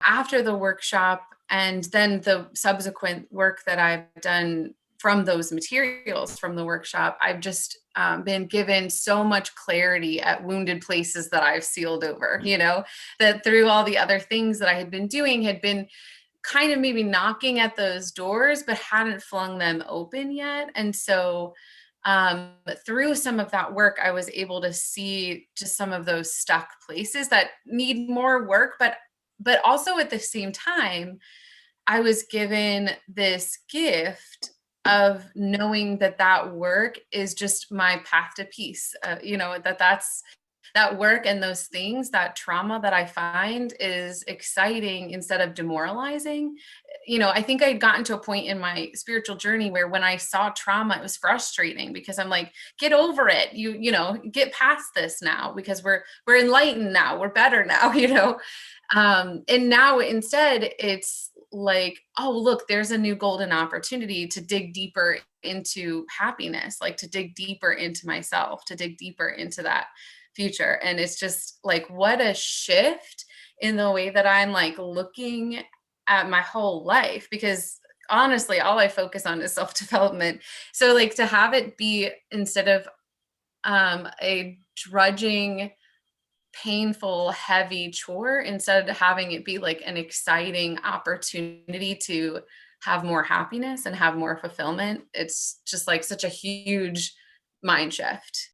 after the workshop and then the subsequent work that I've done from those materials from the workshop, I've just been given so much clarity at wounded places that I've sealed over, that through all the other things that I had been doing had been kind of maybe knocking at those doors, but hadn't flung them open yet. And so through some of that work, I was able to see just some of those stuck places that need more work, but also at the same time, I was given this gift of knowing that that work is just my path to peace. That's that work and those things, that trauma that I find is exciting instead of demoralizing. I think I'd gotten to a point in my spiritual journey where when I saw trauma, it was frustrating because I'm like, get over it. Get past this now because we're enlightened now. We're better now, and now instead it's like, oh, look, there's a new golden opportunity to dig deeper into happiness, like to dig deeper into myself, to dig deeper into that future. And it's just like, what a shift in the way that I'm like looking at my whole life, because honestly, all I focus on is self-development. So like to have it be instead of a drudging, painful, heavy chore, instead of having it be like an exciting opportunity to have more happiness and have more fulfillment, it's just like such a huge mind shift.